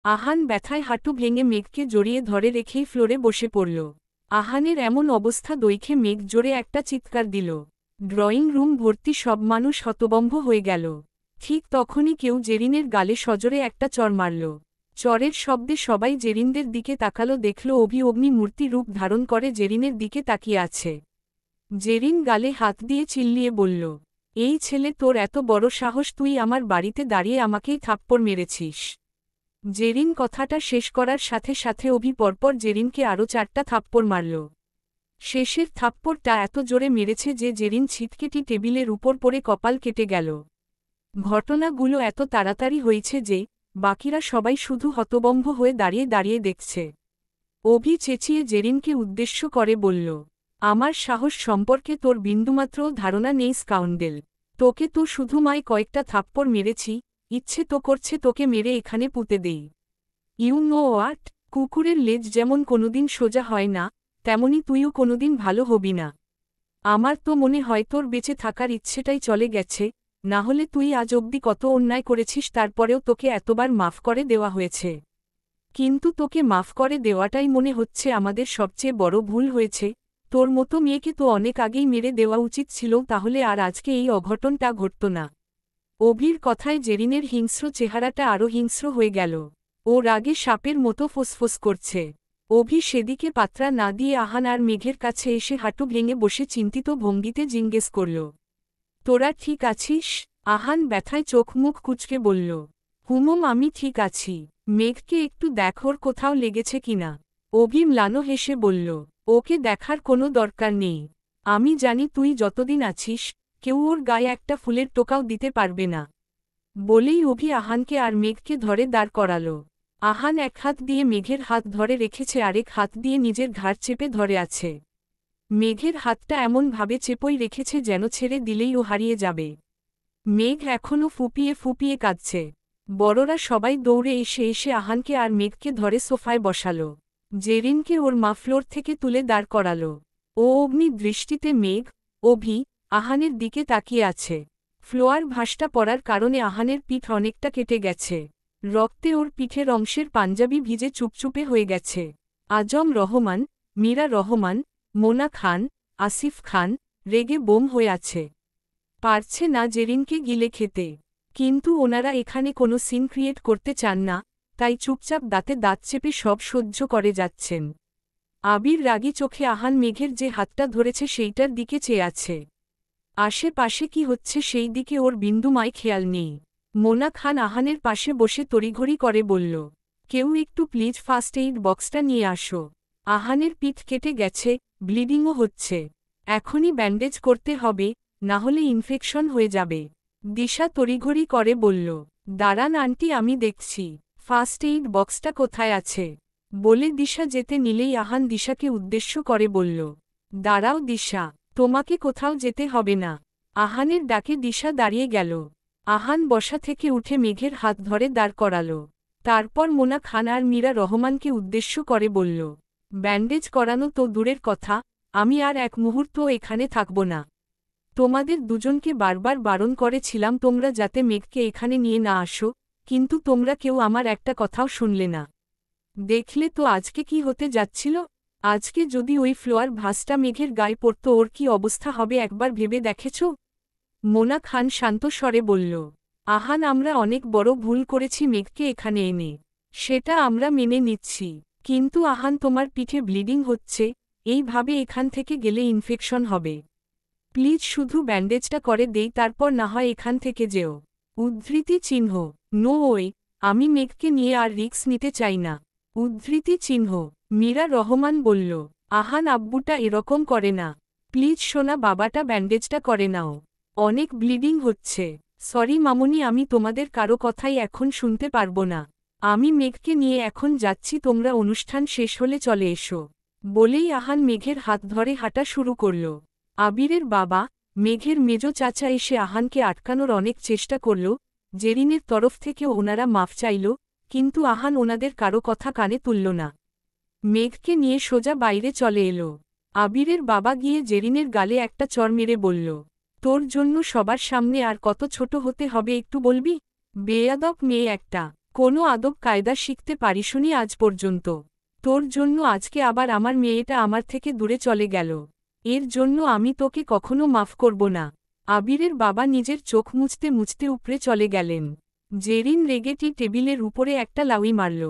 আহান ব্যথায় হাঁটু ভেঙে মেঘকে জড়িয়ে ধরে রেখেই ফ্লোরে বসে পড়ল। আহানের এমন অবস্থা দেখে মেঘ জোরে একটা চিৎকার দিল। ড্রয়িং রুম ভর্তি সব মানুষ হতবম্ব হয়ে গেল। ঠিক তখনই কেউ জেরিনের গালে সজোরে একটা চড় মারল। চরের শব্দে সবাই জেরিনদের দিকে তাকালো, দেখল অগ্নি মূর্তি রূপ ধারণ করে জেরিনের দিকে তাকিয়ে আছে। জেরিন গালে হাত দিয়ে চিল্লিয়ে বলল, এই ছেলে, তোর এত বড় সাহস, তুই আমার বাড়িতে দাঁড়িয়ে আমাকেই থাপ্পড় মেরেছিস। জেরিন কথাটা শেষ করার সাথে সাথে পরপর জেরিনকে আরও 4টা থাপ্পড় মারল। শেষের থাপ্পড়টা এত জোরে মেরেছে যে জেরিন ছিটকেটি টেবিলের উপর পড়ে কপাল কেটে গেল। ঘটনাগুলো এত তাড়াতাড়ি হয়েছে যে বাকিরা সবাই শুধু হতবম্ব হয়ে দাঁড়িয়ে দাঁড়িয়ে দেখছে। চেঁচিয়ে জেরিনকে উদ্দেশ্য করে বলল, আমার সাহস সম্পর্কে তোর বিন্দুমাত্রও ধারণা নেই স্কাউন্ডেল। তোকে তো শুধু কয়েকটা থাপ্পড় মেরেছি, ইচ্ছে তো করছে তোকে মেরে এখানে পুঁতে দেই। ইউ নো হোয়াট, কুকুরের লেজ যেমন কোনোদিন সোজা হয় না, তেমনি তুইও কোনোদিন ভালো হবি না। আমার তো মনে হয় তোর বেঁচে থাকার ইচ্ছেটাই চলে গেছে, না হলে তুই আজ অবধি কত অন্যায় করেছিস, তারপরেও তোকে এতবার মাফ করে দেওয়া হয়েছে। কিন্তু তোকে মাফ করে দেওয়াটাই মনে হচ্ছে আমাদের সবচেয়ে বড় ভুল হয়েছে। তোর মতো মেয়েকে তো অনেক আগেই মেরে দেওয়া উচিত ছিল, তাহলে আর আজকে এই অঘটনটা ঘটত না। অভির কথায় জেরিনের হিংস্র চেহারাটা আরও হিংস্র হয়ে গেল। ও রাগে সাপের মতো ফোসফোস করছে। অভি সেদিকে পাত্রা না দিয়ে আহান আর মেঘের কাছে এসে হাঁটু ভেঙে বসে চিন্তিত ভঙ্গিতে জিজ্ঞেস করল, তোরা ঠিক আছিস? আহান ব্যথায় চোখ মুখ কুঁচকে বলল, হুমম, আমি ঠিক আছি। মেঘকে একটু দেখ, ওর কোথাও লেগেছে কিনা। অভি ম্লানো হেসে বলল, ওকে দেখার কোনো দরকার নেই। আমি জানি তুই যতদিন আছিস কেউ ওর গায়ে একটা ফুলের টোকাও দিতে পারবে না। বলেই অভি আহানকে আর মেঘকে ধরে দাঁড় করাল। আহান এক হাত দিয়ে মেঘের হাত ধরে রেখেছে, আরেক হাত দিয়ে নিজের ঘাড় চেপে ধরে আছে। মেঘের হাতটা এমনভাবে চেপই রেখেছে যেন ছেড়ে দিলেই ও হারিয়ে যাবে। মেঘ এখনও ফুপিয়ে ফুপিয়ে কাঁদছে। বড়রা সবাই দৌড়ে এসে এসে আহানকে আর মেঘকে ধরে সোফায় বসাল। জেরিনকে ওর মা ফ্লোর থেকে তুলে দাঁড় করাল। ও অগ্নি দৃষ্টিতে মেঘ, অভি, আহানের দিকে তাকিয়ে আছে। ফ্লোয়ার ভাসটা পড়ার কারণে আহানের পিঠ অনেকটা কেটে গেছে। রক্তে ওর পিঠের অংশের পাঞ্জাবি ভিজে চুপচুপে হয়ে গেছে। আজম রহমান, মীরা রহমান, মোনা খান, আসিফ খান রেগে বোম হয়ে আছে। পারছে না জেরিনকে গিলে খেতে। কিন্তু ওনারা এখানে কোনো সিন ক্রিয়েট করতে চান না, তাই চুপচাপ দাঁতে দাঁত চেপে সব সহ্য করে যাচ্ছেন। আবির রাগী চোখে আহান মেঘের যে হাতটা ধরেছে সেইটার দিকে চেয়ে আছে। আশেপাশে কি হচ্ছে সেই দিকে ওর বিন্দুমায় খেয়াল নেই। মোনা খান আহানের পাশে বসে তড়িঘড়ি করে বলল, কেউ একটু প্লিজ ফার্স্ট এইড বক্সটা নিয়ে আসো। আহানের পিঠ কেটে গেছে, ব্লিডিংও হচ্ছে। এখনই ব্যান্ডেজ করতে হবে, না হলে ইনফেকশন হয়ে যাবে। দিশা তড়িঘড়ি করে বলল, দাঁড়ান আন্টি, আমি দেখছি। ফার্স্ট এইড বক্সটা কোথায় আছে? বলে দিশা যেতে নিলেই আহান দিশাকে উদ্দেশ্য করে বলল, দাঁড়াও দিশা, তোমাকে কোথাও যেতে হবে না। আহানের ডাকে দিশা দাঁড়িয়ে গেল। আহান বসা থেকে উঠে মেঘের হাত ধরে দাঁড় করাল। তারপর মোনা খান আর মীরা রহমানকে উদ্দেশ্য করে বলল, ব্যান্ডেজ করানো তো দূরের কথা, আমি আর এক মুহূর্তও এখানে থাকব না। তোমাদের দুজনকে বারবার বারণ করেছিলাম তোমরা যাতে মেঘকে এখানে নিয়ে না আসো, কিন্তু তোমরা কেউ আমার একটা কথাও শুনলে না। দেখলে তো আজকে কি হতে যাচ্ছিল। আজকে যদি ওই ফ্লোয়ার ভাসটা মেঘের গায়ে পড়ত, ওর কি অবস্থা হবে একবার ভেবে দেখেছ? মোনা খান শান্ত স্বরে বলল, আহান, আমরা অনেক বড় ভুল করেছি মেঘকে এখানে এনে। সেটা আমরা মেনে নিচ্ছি। কিন্তু আহান, তোমার পিঠে ব্লিডিং হচ্ছে, এইভাবে এখান থেকে গেলে ইনফেকশন হবে। প্লিজ শুধু ব্যান্ডেজটা করে দেই, তারপর না হয় এখান থেকে যেও। উদ্ধৃতি চিহ্ন। নো ওয়ে, আমি মেঘকে নিয়ে আর রিস্ক নিতে চাই না। উদ্ধৃতি চিহ্ন। মীরা রহমান বলল, আহান, আব্বুটা এরকম করে না। প্লিজ সোনা বাবাটা, ব্যান্ডেজটা করে নাও। অনেক ব্লিডিং হচ্ছে। সরি মামুনি, আমি তোমাদের কারো কথাই এখন শুনতে পারবো না। আমি মেঘকে নিয়ে এখন যাচ্ছি, তোমরা অনুষ্ঠান শেষ হলে চলে এসো। বলেই আহান মেঘের হাত ধরে হাঁটা শুরু করল। আবিরের বাবা, মেঘের মেজ চাচা এসে আহানকে আটকানোর অনেক চেষ্টা করল। জেরিনের তরফ থেকে ওনারা মাফ চাইল, কিন্তু আহান ওনাদের কারো কথা কানে তুলল না। মেঘকে নিয়ে সোজা বাইরে চলে এলো। আবিরের বাবা গিয়ে জেরিনের গালে একটা চড় মেরে বলল, তোর জন্য সবার সামনে আর কত ছোট হতে হবে একটু বলবি? বেয়াদব মেয়ে একটা। কোনো আদব কায়দা শিখতে পারিসনি আজ পর্যন্ত। তোর জন্য আজকে আবার আমার মেয়েটা আমার থেকে দূরে চলে গেল। এর জন্য আমি তোকে কখনো মাফ করব না। আবিরের বাবা নিজের চোখ মুছতে মুছতে উপরে চলে গেলেন। জেরিন রেগে টেবিলের উপরে একটা লাউই মারল।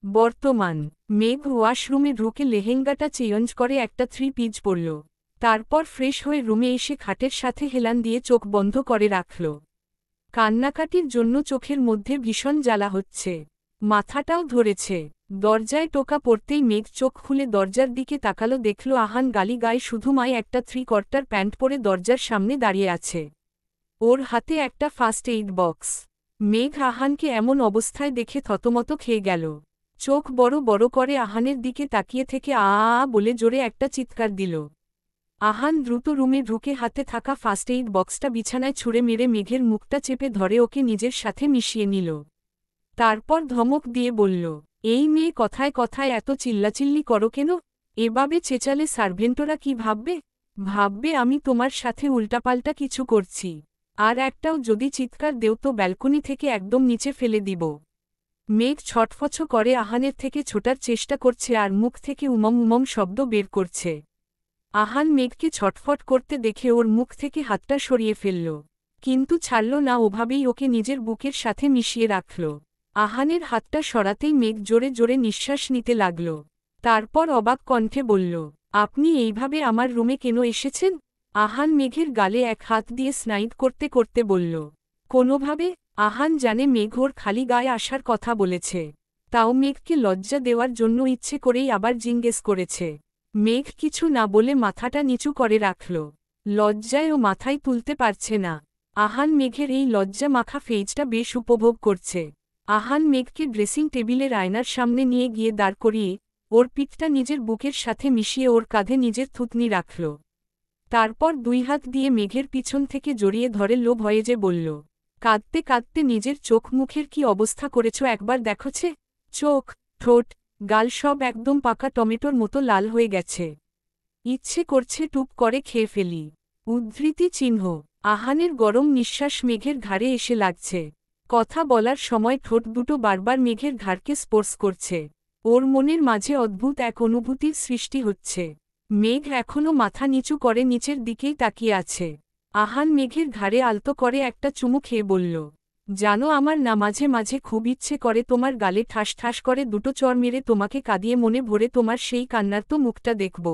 বর্তমান মেঘ ওয়াশরুমে ঢুকে লেহেঙ্গাটা চেঞ্জ করে একটা 3 পিস পরল। তারপর ফ্রেশ হয়ে রুমে এসে খাটের সাথে হেলান দিয়ে চোখ বন্ধ করে রাখল। কান্নাকাটির জন্য চোখের মধ্যে ভীষণ জ্বালা হচ্ছে, মাথাটাও ধরেছে। দরজায় টোকা পড়তেই মেঘ চোখ খুলে দরজার দিকে তাকালো, দেখল আহান গালি গায়ে শুধু মায় একটা 3/4 প্যান্ট পরে দরজার সামনে দাঁড়িয়ে আছে। ওর হাতে একটা ফার্স্ট এইড বক্স। মেঘ আহানকে এমন অবস্থায় দেখে থতমত খেয়ে গেল। চোখ বড় বড় করে আহানের দিকে তাকিয়ে থেকে আ আ বলে জোরে একটা চিৎকার দিল। আহান দ্রুত রুমে ঢুকে হাতে থাকা ফার্স্ট এইড বক্সটা বিছানায় ছুঁড়ে মেরে মেঘের মুখটা চেপে ধরে ওকে নিজের সাথে মিশিয়ে নিল। তারপর ধমক দিয়ে বলল, এই মেয়ে কথায় কথায় এত চিল্লাচিল্লি করো কেন? এভাবে চেঁচালে সার্ভেন্টরা কি ভাববে? ভাববে আমি তোমার সাথে উল্টাপাল্টা কিছু করছি। আর একটাও যদি চিৎকার দেও তো ব্যালকনি থেকে একদম নিচে ফেলে দিব। মেঘ ছটফছ করে আহানের থেকে ছোটার চেষ্টা করছে আর মুখ থেকে উমম উমম শব্দ বের করছে। আহান মেঘকে ছটফট করতে দেখে ওর মুখ থেকে হাতটা সরিয়ে ফেলল, কিন্তু ছাড়ল না, ওভাবেই ওকে নিজের বুকের সাথে মিশিয়ে রাখল। আহানের হাতটা সরাতেই মেঘ জোরে জোরে নিঃশ্বাস নিতে লাগল। তারপর অবাক কণ্ঠে বলল, আপনি এইভাবে আমার রুমে কেন এসেছেন? আহান মেঘের গালে এক হাত দিয়ে স্নাইড করতে করতে বলল, কোনোভাবে। আহান জানে মেঘ ওর খালি গায়ে আসার কথা বলেছে, তাও মেঘকে লজ্জা দেওয়ার জন্য ইচ্ছে করেই আবার জিজ্ঞেস করেছে। মেঘ কিছু না বলে মাথাটা নিচু করে রাখল। লজ্জায় ও মাথায় তুলতে পারছে না। আহান মেঘের এই লজ্জা মাখা ফেজটা বেশ উপভোগ করছে। আহান মেঘকে ড্রেসিং টেবিলের আয়নার সামনে নিয়ে গিয়ে দাঁড় করিয়ে ওর পিঠটা নিজের বুকের সাথে মিশিয়ে ওর কাঁধে নিজের থুতনি রাখল। তারপর 2 হাত দিয়ে মেঘের পিছন থেকে জড়িয়ে ধরে লো ভয়ে যে বলল, কাঁদতে কাঁদতে নিজের চোখ মুখের কি অবস্থা করেছ একবার দেখোছে? চোখ, ঠোঁট, গাল সব একদম পাকা টমেটোর মতো লাল হয়ে গেছে। ইচ্ছে করছে টুপ করে খেয়ে ফেলি। উদ্ধৃতি চিহ্ন। আহানের গরম নিঃশ্বাস মেঘের ঘাড়ে এসে লাগছে। কথা বলার সময় ঠোঁট দুটো বারবার মেঘের ঘাড়কে স্পর্শ করছে। ওর মনের মাঝে অদ্ভুত এক অনুভূতির সৃষ্টি হচ্ছে। মেঘ এখনও মাথা নিচু করে নিচের দিকেই তাকিয়ে আছে। আহান মেঘের ঘাড়ে আলতো করে একটা চুমু খেয়ে বলল, জানো আমার না মাঝে মাঝে খুব ইচ্ছে করে তোমার গালে ঠাস ঠাস করে দুটো চড় মেরে তোমাকে কাঁদিয়ে মনে ভরে তোমার সেই কান্নার্ত মুখটা দেখব।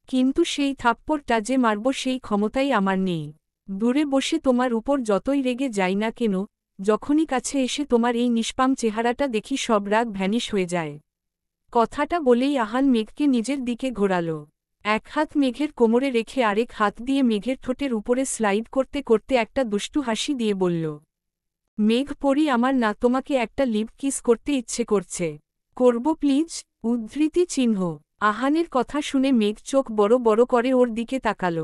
কিন্তু সেই থাপ্পড়টা যে মারব সেই ক্ষমতাই আমার নেই। দূরে বসে তোমার উপর যতই রেগে যাই না কেন, যখনই কাছে এসে তোমার এই নিষ্পাম চেহারাটা দেখি সব রাগ ভ্যানিশ হয়ে যায়। কথাটা বলেই আহান মেঘকে নিজের দিকে ঘোরাল। এক হাত মেঘের কোমরে রেখে আরেক হাত দিয়ে মেঘের ঠোঁটের উপরে স্লাইড করতে করতে একটা দুষ্টু হাসি দিয়ে বলল, মেঘ পরি আমার না তোমাকে একটা লিপ কিস করতে ইচ্ছে করছে। করব প্লিজ? উদ্ধৃতি চিহ্ন। আহানের কথা শুনে মেঘ চোখ বড় বড় করে ওর দিকে তাকাল।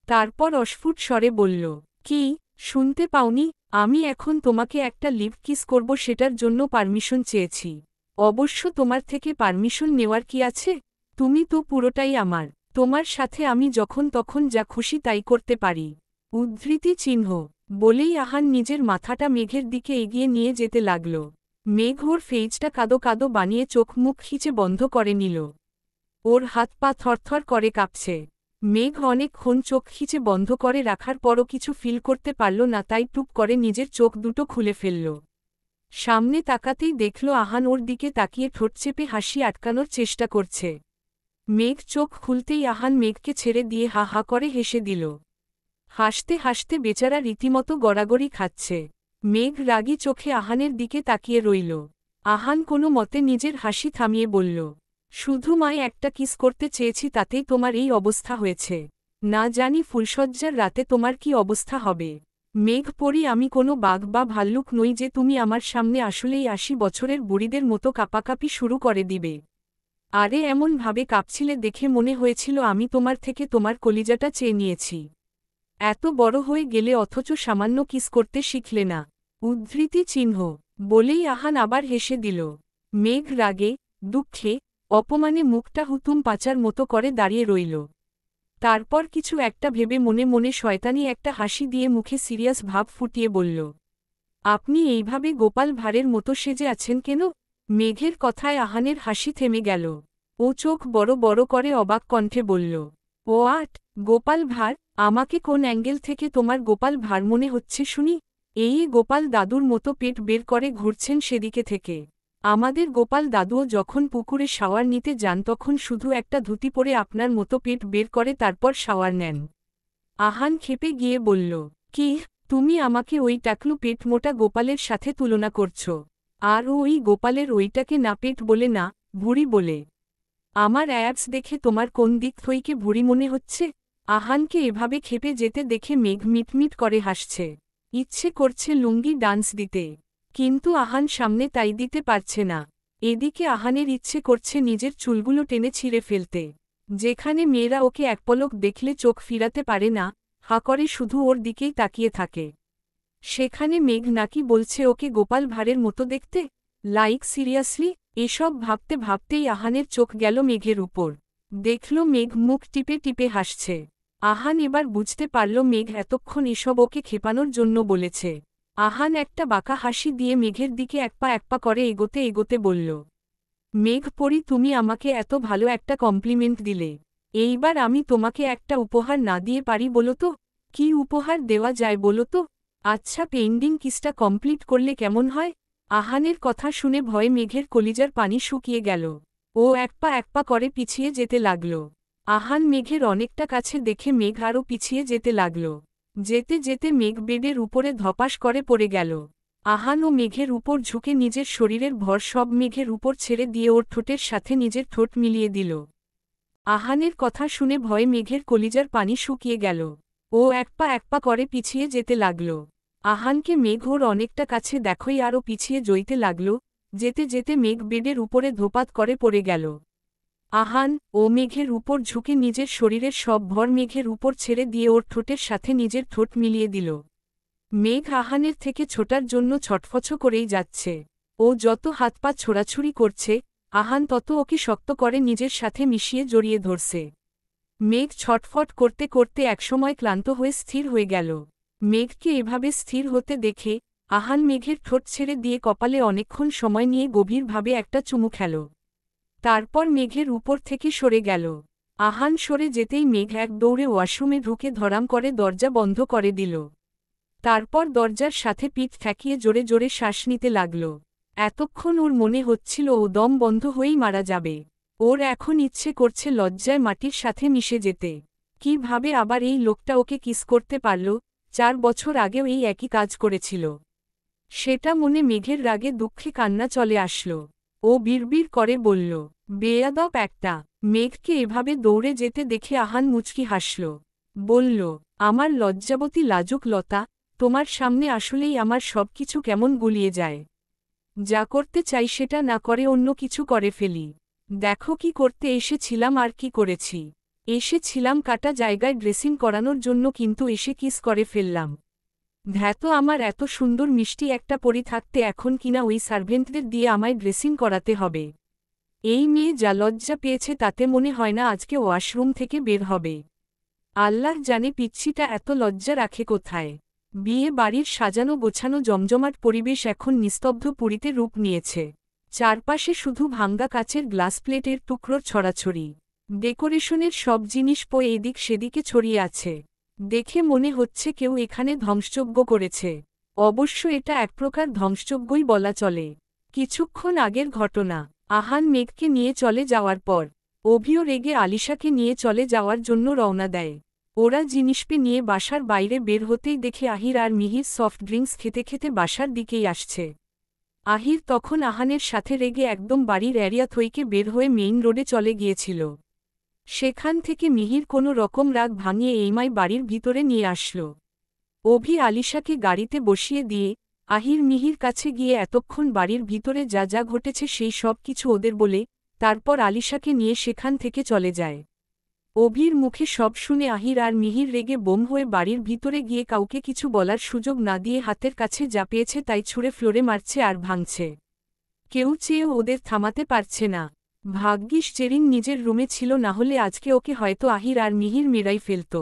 তারপর অস্ফুট স্বরে বলল, কি শুনতে পাওনি? আমি এখন তোমাকে একটা লিপ কিস করব, সেটার জন্য পারমিশন চেয়েছি। অবশ্য তোমার থেকে পারমিশন নেওয়ার কি আছে? তুমি তো পুরোটাই আমার। তোমার সাথে আমি যখন তখন যা খুশি তাই করতে পারি। উদ্ধৃতি চিহ্ন। বলেই আহান নিজের মাথাটা মেঘের দিকে এগিয়ে নিয়ে যেতে লাগল। মেঘ ওর ফেজটা কাদো কাদো বানিয়ে চোখ মুখ খিচে বন্ধ করে নিল। ওর হাত পা থরথর করে কাঁপছে। মেঘ অনেকক্ষণ চোখ খিচে বন্ধ করে রাখার পরও কিছু ফিল করতে পারল না, তাই টুপ করে নিজের চোখ দুটো খুলে ফেলল। সামনে তাকাতেই দেখল আহান ওর দিকে তাকিয়ে ঠোঁট চেপে হাসি আটকানোর চেষ্টা করছে। মেঘ চোখ খুলতেই আহান মেঘকে ছেড়ে দিয়ে হা হা করে হেসে দিল। হাসতে হাসতে বেচারা রীতিমতো গড়াগড়ি খাচ্ছে। মেঘ রাগী চোখে আহানের দিকে তাকিয়ে রইল। আহান কোনো মতে নিজের হাসি থামিয়ে বলল, শুধু মায় একটা কিস করতে চেয়েছি তাতেই তোমার এই অবস্থা হয়েছে। না জানি ফুলশয্যার রাতে তোমার কি অবস্থা হবে। মেঘ পরি আমি কোনো বাঘ বা ভাল্লুক নই যে তুমি আমার সামনে আসলেই 80 বছরের বুড়িদের মতো কাঁপাকাঁপি শুরু করে দিবে। আরে এমনভাবে কাঁপছিলে দেখে মনে হয়েছিল আমি তোমার থেকে তোমার কলিজাটা চেয়ে নিয়েছি। এত বড় হয়ে গেলে অথচ সামান্য কিস করতে শিখলে না। উদ্ধৃতি চিহ্ন। বলেই আহান আবার হেসে দিল। মেঘ রাগে, দুঃখে, অপমানে মুখটা হুতুম পাচার মতো করে দাঁড়িয়ে রইল। তারপর কিছু একটা ভেবে মনে মনে শয়তানি একটা হাসি দিয়ে মুখে সিরিয়াস ভাব ফুটিয়ে বলল, আপনি এইভাবে গোপাল ভাঁড়ের মতো সেজে আছেন কেন? মেঘের কথায় আহানের হাসি থেমে গেল। ও চোখ বড় বড় করে অবাক কণ্ঠে বলল, ও আট, গোপাল ভাঁড়? আমাকে কোন অ্যাঙ্গেল থেকে তোমার গোপাল ভাঁড় মনে হচ্ছে শুনি? এই গোপাল দাদুর মতো পেট বের করে ঘুরছেন সেদিকে থেকে। আমাদের গোপাল দাদুও যখন পুকুরে শাওয়ার নিতে যান তখন শুধু একটা ধুতি পরে আপনার মতো পেট বের করে তারপর শাওয়ার নেন। আহান ক্ষেপে গিয়ে বলল, কি, তুমি আমাকে ওই টাকলু পেট মোটা গোপালের সাথে তুলনা করছ? আর ওই গোপালের ওইটাকে না পেট বলে না, ভুঁড়ি বলে। আমার অ্যাবস দেখে তোমার কোন দিক থইকে ভুঁড়ি মনে হচ্ছে? আহানকে এভাবে ক্ষেপে যেতে দেখে মেঘ মিটমিট করে হাসছে। ইচ্ছে করছে লুঙ্গি ডান্স দিতে, কিন্তু আহান সামনে তাই দিতে পারছে না। এদিকে আহানের ইচ্ছে করছে নিজের চুলগুলো টেনে ছিঁড়ে ফেলতে। যেখানে মেয়েরা ওকে এক পলক দেখলে চোখ ফিরাতে পারে না, হা করে শুধু ওর দিকেই তাকিয়ে থাকে, সেখানে মেঘ নাকি বলছে ওকে গোপাল ভাঁড়ের মতো দেখতে। Like seriously? এসব ভাবতে ভাবতেই আহানের চোখ গেল মেঘের উপর। দেখল মেঘ মুখ টিপে টিপে হাসছে। আহান এবার বুঝতে পারল মেঘ এতক্ষণ এসব ওকে খেপানোর জন্য বলেছে। আহান একটা বাঁকা হাসি দিয়ে মেঘের দিকে এক পা করে এগোতে এগোতে বলল, মেঘ পরি, তুমি আমাকে এত ভালো একটা কমপ্লিমেন্ট দিলে, এইবার আমি তোমাকে একটা উপহার না দিয়ে পারি বলো তো? কি উপহার দেওয়া যায় বলো তো? আচ্ছা, পেইন্টিং কিসটা কমপ্লিট করলে কেমন হয়? আহানের কথা শুনে ভয়ে মেঘের কলিজার পানি শুকিয়ে গেল। ও এক পা করে পিছিয়ে যেতে লাগল। আহান মেঘের অনেকটা কাছে দেখে মেঘ আরও পিছিয়ে যেতে লাগল। যেতে যেতে মেঘ বেডের উপরে ধপাস করে পড়ে গেল। আহান ও মেঘের উপর ঝুঁকে নিজের শরীরের ভর সব মেঘের উপর ছেড়ে দিয়ে ওর ঠোঁটের সাথে নিজের ঠোঁট মিলিয়ে দিল। আহানের কথা শুনে ভয়ে মেঘের কলিজার পানি শুকিয়ে গেল। ও এক পা করে পিছিয়ে যেতে লাগল। আহানকে মেঘ ওর অনেকটা কাছে দেখই আরও পিছিয়ে জইতে লাগল। যেতে যেতে মেঘ বেডের উপরে ধোপাত করে পড়ে গেল। আহান ও মেঘের উপর ঝুঁকে নিজের শরীরের সব ভর মেঘের উপর ছেড়ে দিয়ে ওর ঠোঁটের সাথে নিজের ঠোঁট মিলিয়ে দিল। মেঘ আহানের থেকে ছোটার জন্য ছটফছ করেই যাচ্ছে। ও যত হাত পা ছোড়াছুড়ি করছে, আহান তত ওকে শক্ত করে নিজের সাথে মিশিয়ে জড়িয়ে ধরছে। মেঘ ছটফট করতে করতে একসময় ক্লান্ত হয়ে স্থির হয়ে গেল। মেঘকে এভাবে স্থির হতে দেখে আহান মেঘের ঠোঁট ছেড়ে দিয়ে কপালে অনেকক্ষণ সময় নিয়ে গভীরভাবে একটা চুমু খেল। তারপর মেঘের উপর থেকে সরে গেল। আহান সরে যেতেই মেঘ এক দৌড়ে ওয়াশরুমে ঢুকে ধরাম করে দরজা বন্ধ করে দিল। তারপর দরজার সাথে পিঠ ঠেকিয়ে জোরে জোরে শ্বাস নিতে লাগল। এতক্ষণ ওর মনে হচ্ছিল ও দম বন্ধ হয়েই মারা যাবে। ওর এখন ইচ্ছে করছে লজ্জায় মাটির সাথে মিশে যেতে। কিভাবে আবার এই লোকটা ওকে কিস করতে পারল? 4 বছর আগেও এই একই কাজ করেছিল। সেটা মনে মেঘের রাগে দুঃখে কান্না চলে আসল। ও বিড়বিড় করে বলল, বেয়াদব একটা। মেঘকে এভাবে দৌড়ে যেতে দেখে আহান মুচকি হাসল। বলল, আমার লজ্জাবতী লাজুক লতা, তোমার সামনে আসলেই আমার সবকিছু কেমন গুলিয়ে যায়। যা করতে চাই সেটা না করে অন্য কিছু করে ফেলি। দেখো কি করতে এসেছিলাম আর কি করেছি। এসেছিলাম কাটা জায়গায় ড্রেসিং করানোর জন্য, কিন্তু এসে কিস করে ফেললাম। ধ্যাতো, আমার এত সুন্দর মিষ্টি একটা পরি থাকতে এখন কিনা ওই সার্ভেন্টদের দিয়ে আমায় ড্রেসিং করাতে হবে। এই মেয়ে যা লজ্জা পেয়েছে তাতে মনে হয় না আজকে ওয়াশরুম থেকে বের হবে। আল্লাহ জানে পিচ্ছিটা এত লজ্জা রাখে কোথায়। বিয়ে বাড়ির সাজানো গোছানো জমজমাট পরিবেশ এখন নিস্তব্ধ পুরীতে রূপ নিয়েছে। চারপাশে শুধু ভাঙ্গা কাচের গ্লাস প্লেটের টুকরোর ছড়াছড়ি। ডেকোরেশনের সব জিনিস এদিক সেদিকে ছড়িয়ে আছে। দেখে মনে হচ্ছে কেউ এখানে ধ্বংসযজ্ঞ করেছে। অবশ্য এটা এক প্রকার ধ্বংসযজ্ঞই বলা চলে। কিছুক্ষণ আগের ঘটনা। আহান মেঘকে নিয়ে চলে যাওয়ার পর অভিও রেগে আলিশাকে নিয়ে চলে যাওয়ার জন্য রওনা দেয়। ওরা জিনিসপে নিয়ে বাসার বাইরে বের হতেই দেখে আহির আর মিহির সফট ড্রিঙ্কস খেতে খেতে বাসার দিকেই আসছে। আহির তখন আহানের সাথে রেগে একদম বাড়ির এরিয়া থইকে বের হয়ে মেইন রোডে চলে গিয়েছিল। সেখান থেকে মিহির কোনো রকম রাগ ভাঙিয়ে এইমাই বাড়ির ভিতরে নিয়ে আসল। অভি আলিশাকে গাড়িতে বসিয়ে দিয়ে আহির মিহির কাছে গিয়ে এতক্ষণ বাড়ির ভিতরে যা যা ঘটেছে সেই সব কিছু ওদের বলে তারপর আলিশাকে নিয়ে সেখান থেকে চলে যায়। অভির মুখে সব শুনে আহির আর মিহির রেগে বোম হয়ে বাড়ির ভিতরে গিয়ে কাউকে কিছু বলার সুযোগ না দিয়ে হাতের কাছে যা পেয়েছে তাই ছুঁড়ে ফ্লোরে মারছে আর ভাঙছে। কেউ চেয়েও ওদের থামাতে পারছে না। ভাগ্যিস জেরিন নিজের রুমে ছিল, না হলে আজকে ওকে হয়তো আহির আর মিহির মেরাই ফেলত।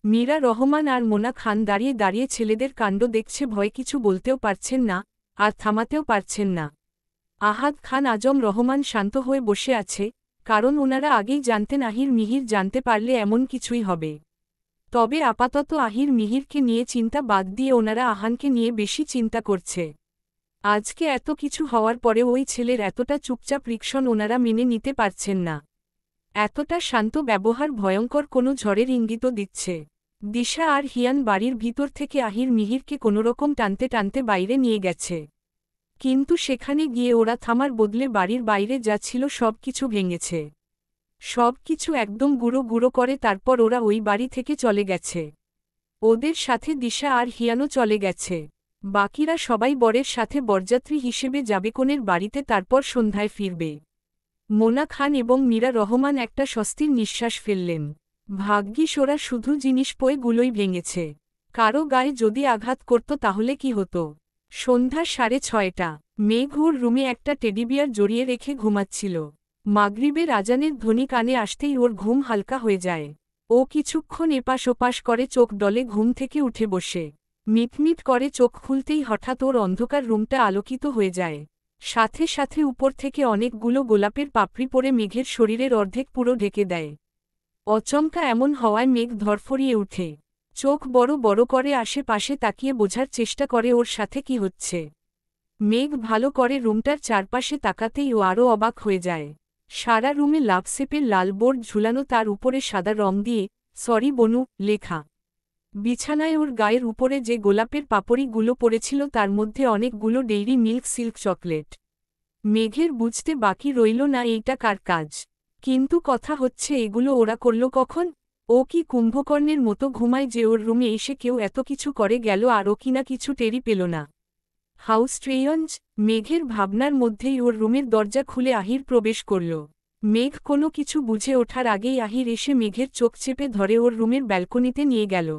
মীরা রহমান আর মোনা খান দাঁড়িয়ে দাঁড়িয়ে ছেলেদের কাণ্ড দেখছে, ভয় কিছু বলতেও পারছেন না আর থামাতেও পারছেন না। আহাদ খান আজম রহমান শান্ত হয়ে বসে আছে, কারণ ওনারা আগেই জানতেন আহির মিহির জানতে পারলে এমন কিছুই হবে। তবে আপাতত আহির মিহিরকে নিয়ে চিন্তা বাদ দিয়ে ওনারা আহানকে নিয়ে বেশি চিন্তা করছে। আজকে এত কিছু হওয়ার পরেও ওই ছেলের এতটা চুপচাপ রিকশন ওনারা মেনে নিতে পারছেন না। এতটা শান্ত ব্যবহার ভয়ঙ্কর কোনো ঝড়ের ইঙ্গিতও দিচ্ছে। দিশা আর হিয়ান বাড়ির ভিতর থেকে আহির মিহিরকে কোনোরকম টানতে টানতে বাইরে নিয়ে গেছে, কিন্তু সেখানে গিয়ে ওরা থামার বদলে বাড়ির বাইরে যা ছিল সব কিছু ভেঙেছে। সব কিছু একদম গুঁড়ো গুঁড়ো করে তারপর ওরা ওই বাড়ি থেকে চলে গেছে। ওদের সাথে দিশা আর হিয়ানও চলে গেছে। বাকিরা সবাই বরের সাথে বরযাত্রী হিসেবে যাবে কনের বাড়িতে, তারপর সন্ধ্যায় ফিরবে। মোনা খান এবং মীরা রহমান একটা স্বস্তির নিঃশ্বাস ফেললেন। ভাগ্যিস ওরা শুধু জিনিস গুলোই ভেঙেছে, কারো গায়ে যদি আঘাত করত তাহলে কি হতো। সন্ধ্যা 6:30। মেঘ ওর রুমে একটা টেডিবিয়ার জড়িয়ে রেখে ঘুমাচ্ছিল। মাগরিবের আজানের ধ্বনি কানে আসতেই ওর ঘুম হালকা হয়ে যায়। ও কিছুক্ষণ এপাশ ওপাশ করে চোখ ডলে ঘুম থেকে উঠে বসে। মিটমিট করে চোখ খুলতেই হঠাৎ ওর অন্ধকার রুমটা আলোকিত হয়ে যায়। সাথে সাথে উপর থেকে অনেকগুলো গোলাপের পাপড়ি পড়ে মেঘের শরীরের অর্ধেক পুরো ঢেকে দেয়। অচমকা এমন হওয়ায় মেঘ ধরফরিয়ে উঠে। চোখ বড় বড় করে আশেপাশে তাকিয়ে বোঝার চেষ্টা করে ওর সাথে কি হচ্ছে। মেঘ ভালো করে রুমটার চারপাশে তাকাতেই ও আরও অবাক হয়ে যায়। সারা রুমে লাভসেপের লাল বোর্ড ঝুলানো, তার উপরে সাদা রং দিয়ে সরি বনু লেখা। বিছানায় ওর গায়ের উপরে যে গোলাপের পাপড়িগুলো পড়েছিল তার মধ্যে অনেকগুলো ডেইরি মিল্ক সিল্ক চকলেট। মেঘের বুঝতে বাকি রইল না এইটা কার কাজ, কিন্তু কথা হচ্ছে এগুলো ওরা করল কখন। ও কি কুম্ভকর্ণের মতো ঘুমায় যে ওর রুমে এসে কেউ এত কিছু করে গেল আর ও কিনা কিছু টেরি পেল না। হাউস ট্রেয়ঞ্জ। মেঘের ভাবনার মধ্যেই ওর রুমের দরজা খুলে আহির প্রবেশ করল। মেঘ কোনো কিছু বুঝে ওঠার আগেই আহির এসে মেঘের চোখ চেপে ধরে ওর রুমের ব্যালকনিতে নিয়ে গেল।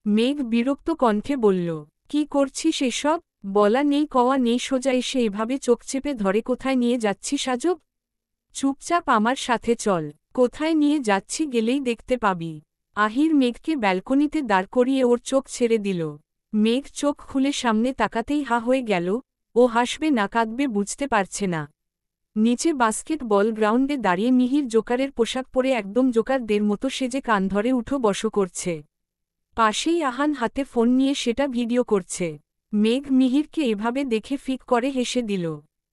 মেঘ বিরক্ত কণ্ঠে বলল, কি করছিস এসব? বলা নেই কওয়া নেই, সোজা এসে এভাবে চোখ চেপে ধরে কোথায় নিয়ে যাচ্ছিস আজব? চুপচাপ আমার সাথে চল। কোথায় নিয়ে যাচ্ছি গেলেই দেখতে পাবি। আহির মেঘকে ব্যালকনিতে দাঁড় করিয়ে ওর চোখ ছেড়ে দিল। মেঘ চোখ খুলে সামনে তাকাতেই হা হয়ে গেল। ও হাসবে না কাঁদবে বুঝতে পারছে না। নিচে বাস্কেটবল গ্রাউন্ডে দাঁড়িয়ে মিহির জোকারের পোশাক পরে একদম জোকারদের মতো সেজে কান ধরে উঠো বসো করছে। পাশেই আহান হাতে ফোন নিয়ে সেটা ভিডিও করছে। মেঘ মিহিরকে এভাবে দেখে ফিক করে হেসে দিল।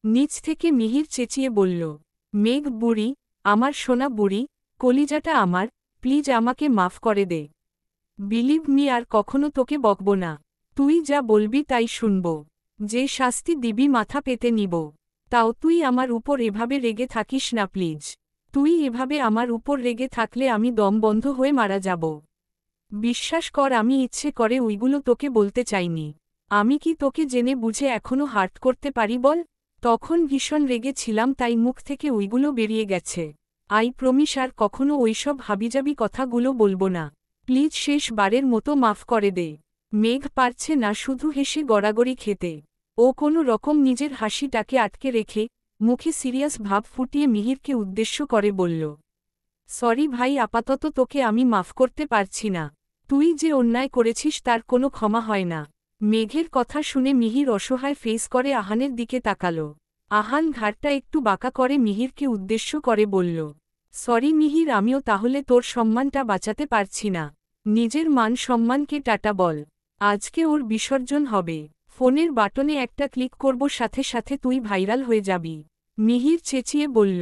নিচ থেকে মিহির চেঁচিয়ে বলল, মেঘ বুড়ি, আমার সোনা বুড়ি, কলিজাটা আমার, প্লিজ আমাকে মাফ করে দে। বিলিভ মি, আর কখনো তোকে বকব না। তুই যা বলবি তাই শুনব। যে শাস্তি দিবি মাথা পেতে নিব। তাও তুই আমার উপর এভাবে রেগে থাকিস না প্লিজ। তুই এভাবে আমার উপর রেগে থাকলে আমি দম বন্ধ হয়ে মারা যাব। বিশ্বাস কর আমি ইচ্ছে করে ওইগুলো তোকে বলতে চাইনি। আমি কি তোকে জেনে বুঝে এখনো হার্ট করতে পারি বল? তখন ভীষণ রেগে ছিলাম তাই মুখ থেকে ওইগুলো বেরিয়ে গেছে। আই প্রমিস আর কখনো ওইসব হাবিজাবি কথাগুলো বলবো না। প্লিজ শেষবারের মতো মাফ করে দে। মেঘ পারছে না শুধু হেসে গড়াগড়ি খেতে। ও কোনো রকম নিজের হাসিটাকে আটকে রেখে মুখে সিরিয়াস ভাব ফুটিয়ে মিহিরকে উদ্দেশ্য করে বলল, সরি ভাই, আপাতত তোকে আমি মাফ করতে পারছি না। তুই যে অন্যায় করেছিস তার কোনো ক্ষমা হয় না। মেঘের কথা শুনে মিহির অসহায় ফেস করে আহানের দিকে তাকাল। আহান ঘাড়টা একটু বাঁকা করে মিহিরকে উদ্দেশ্য করে বলল, সরি মিহির, আমিও তাহলে তোর সম্মানটা বাঁচাতে পারছি না। নিজের মান সম্মানকে টাটা বল। আজকে ওর বিসর্জন হবে। ফোনের বাটনে একটা ক্লিক করব, সাথে সাথে তুই ভাইরাল হয়ে যাবি। মিহির চেঁচিয়ে বলল,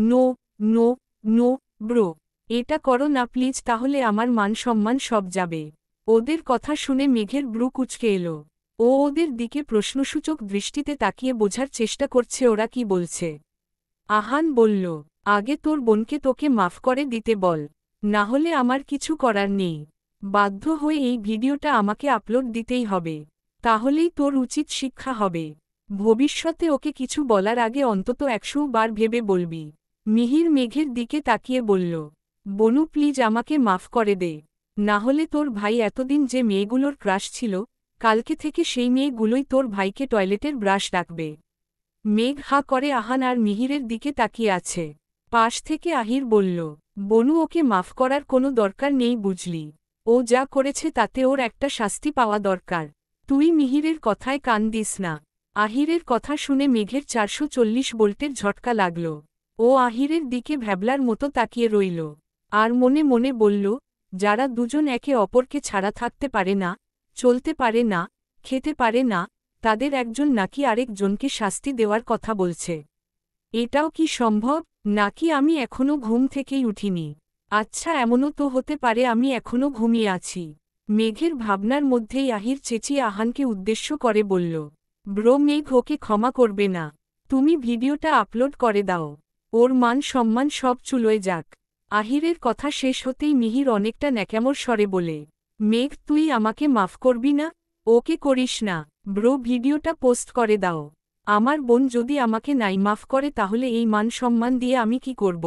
নো নো নো ব্রো, এটা করো না প্লিজ, তাহলে আমার মান সম্মান সব যাবে। ওদের কথা শুনে মেঘের ব্রু কুঁচকে এলো। ও ওদের দিকে প্রশ্নসূচক দৃষ্টিতে তাকিয়ে বোঝার চেষ্টা করছে ওরা কি বলছে। আহান বলল, আগে তোর বোনকে তোকে মাফ করে দিতে বল, না হলে আমার কিছু করার নেই। বাধ্য হয়ে এই ভিডিওটা আমাকে আপলোড দিতেই হবে, তাহলেই তোর উচিত শিক্ষা হবে। ভবিষ্যতে ওকে কিছু বলার আগে অন্তত 100 বার ভেবে বলবি। মিহির মেঘের দিকে তাকিয়ে বলল, বনু প্লিজ আমাকে মাফ করে দে, না হলে তোর ভাই এতদিন যে মেয়েগুলোর ক্রাশ ছিল, কালকে থেকে সেই মেয়েগুলোই তোর ভাইকে টয়লেটের ব্রাশ ডাকবে। মেঘ হা করে আহান আর মিহিরের দিকে তাকিয়ে আছে। পাশ থেকে আহির বলল, বনু ওকে মাফ করার কোনো দরকার নেই বুঝলি। ও ও যা করেছে তাতে ওর একটা শাস্তি পাওয়া দরকার। তুই মিহিরের কথায় কান দিস না। আহিরের কথা শুনে মেঘের 440 ভোল্টের ঝটকা লাগল। ও আহিরের দিকে ভ্যাবলার মতো তাকিয়ে রইল। আর মনে মনে বলল, যারা দুজন একে অপরকে ছাড়া থাকতে পারে না, চলতে পারে না, খেতে পারে না, তাদের একজন নাকি আরেকজনকে শাস্তি দেওয়ার কথা বলছে। এটাও কি সম্ভব? নাকি আমি এখনো ঘুম থেকেই উঠিনি? আচ্ছা, এমনও তো হতে পারে আমি এখনো ঘুমিয়ে আছি। মেঘের ভাবনার মধ্যেই আহির চেঁচিয়ে আহানকে উদ্দেশ্য করে বলল, ব্রো, মেঘ ওকে ক্ষমা করবে না। তুমি ভিডিওটা আপলোড করে দাও। ওর মান সম্মান সব চুলোয় যাক। আহিরের কথা শেষ হতেই মিহির অনেকটা ন্যাকামোর স্বরে বলে, মেঘ, তুই আমাকে মাফ করবি না? ওকে করিস না ব্রো, ভিডিওটা পোস্ট করে দাও। আমার বোন যদি আমাকে নাই মাফ করে তাহলে এই মান সম্মান দিয়ে আমি কি করব?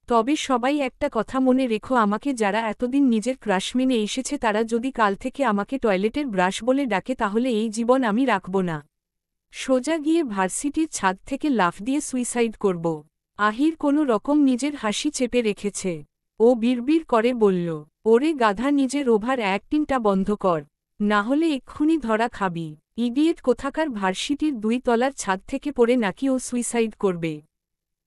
তবে সবাই একটা কথা মনে রেখো, আমাকে যারা এতদিন নিজের ক্রাশ মেনে এসেছে তারা যদি কাল থেকে আমাকে টয়লেটের ব্রাশ বলে ডাকে তাহলে এই জীবন আমি রাখব না। সোজা গিয়ে ভার্সিটির ছাদ থেকে লাফ দিয়ে সুইসাইড করব। আহির কোনো রকম নিজের হাসি চেপে রেখেছে। ও বিড়বিড় করে বলল, ওরে গাধা, নিজের ওভার অ্যাক্টিংটা বন্ধ কর, না হলে এক্ষুনি ধরা খাবি। ইডিয়েট কোথাকার, ভার্সিটির 2 তলার ছাদ থেকে পড়ে নাকি ও সুইসাইড করবে?